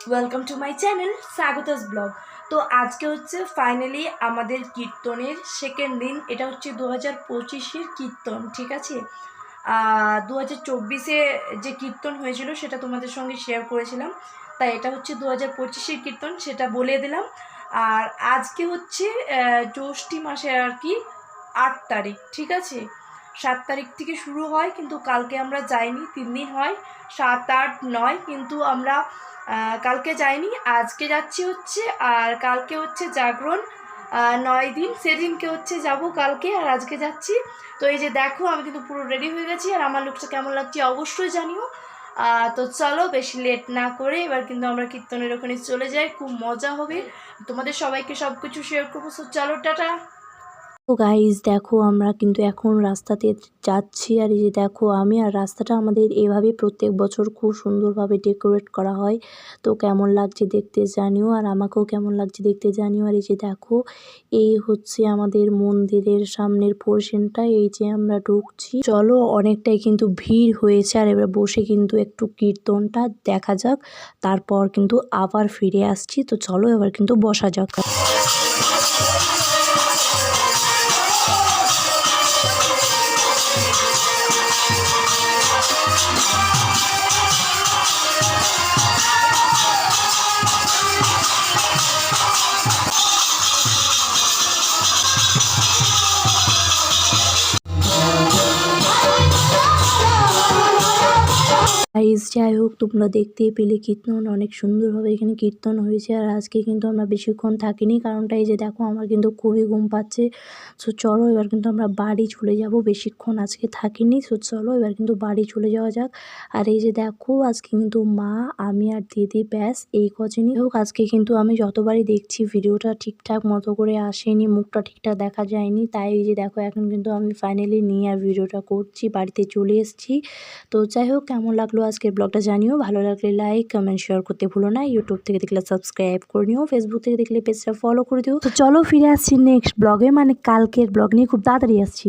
Welcome to my channel স্বাগতস blog. তো আজকে হচ্ছে ফাইনালি আমাদের কীর্তনের সেকেন্ড দিন। এটা হচ্ছে 2025-এর কীর্তন, ঠিক আছে। 2024-এ যে কীর্তন হয়েছিল সেটা তোমাদের সঙ্গে শেয়ার করেছিলাম, তাই এটা হচ্ছে 2025-এর কীর্তন, সেটা বলে দিলাম। আর আজকে হচ্ছে জ্যৈষ্ঠী মাসের আর কি 8 তারিখ, ঠিক আছে। 7 তারিখ থেকে শুরু হয়, কিন্তু কালকে আমরা যাইনি, 3 দিন হয়, 7, 8, 9, কিন্তু আমরা কালকে যাইনি, আজকে যাচ্ছি হচ্ছে। আর কালকে হচ্ছে জাগরণ, 9 দিন, সেদিনকে হচ্ছে যাব কালকে, আর আজকে যাচ্ছি। তো এই যে দেখো, আমি কিন্তু পুরো রেডি হয়ে গেছি, আর আমার লুকটা কেমন লাগছে অবশ্যই জানিও। তো চলো বেশি লেট না করে এবার কিন্তু আমরা কীর্তনের ওখানে চলে যাই, খুব মজা হবে, তোমাদের সবাইকে সব কিছু শেয়ার করবো। সো চলো, টাটা। তো গাইজ দেখো, আমরা কিন্তু এখন রাস্তাতে যাচ্ছি, আর এই যে দেখো আমি আর রাস্তাটা আমাদের এভাবে প্রত্যেক বছর খুব সুন্দরভাবে ডেকোরেট করা হয়। তো কেমন লাগছে দেখতে জানিও, আর আমাকেও কেমন লাগছে দেখতে জানিও। আর এই যে দেখো, এই হচ্ছে আমাদের মন্দিরের সামনের পোর্শনটা, এই যে আমরা ঢুকছি। চলো, অনেকটাই কিন্তু ভিড় হয়েছে, আর এবার বসে কিন্তু একটু কীর্তনটা দেখা যাক, তারপর কিন্তু আবার ফিরে আসছি। তো চলো এবার কিন্তু বসা যাক। গাইজ যাই হোক, তোমরা দেখতেই পেলে কীর্তন অনেক সুন্দরভাবে এখানে কীর্তন হয়েছে। আর আজকে কিন্তু আমরা বেশিক্ষণ থাকিনি, কারণটা এই যে দেখো আমার কিন্তু খুবই ঘুম পাচ্ছে। সো চলো এবার কিন্তু আমরা বাড়ি চলে যাব, বেশিক্ষণ আজকে থাকিনি। সো চলো এবার কিন্তু বাড়ি চলে যাওয়া যাক। আর এই যে দেখো, আজকে কিন্তু মা, আমি আর দিদি, ব্যাস এই কজনই। হোক, আজকে কিন্তু আমি যতবারই দেখছি ভিডিওটা ঠিকঠাক মতো করে আসেনি, মুখটা ঠিকঠাক দেখা যায়নি, তাই এই যে দেখো এখন কিন্তু আমি ফাইনালি নিয়ে আর ভিডিওটা করছি, বাড়িতে চলে এসেছি। তো যাই হোক, কেমন লাগলো আজকের ব্লগটা জানিও, ভালো লাগলে লাইক কমেন্ট শেয়ার করতে ভুলো না। ইউটিউব থেকে দেখলে সাবস্ক্রাইব করে নিও, ফেসবুক থেকে দেখলে পেজটা ফলো করে দিও। তো চলো ফিরে আসছি নেক্সট ব্লগে, মানে কালকের ব্লগ নিয়ে খুব তাড়াতাড়ি আসছি।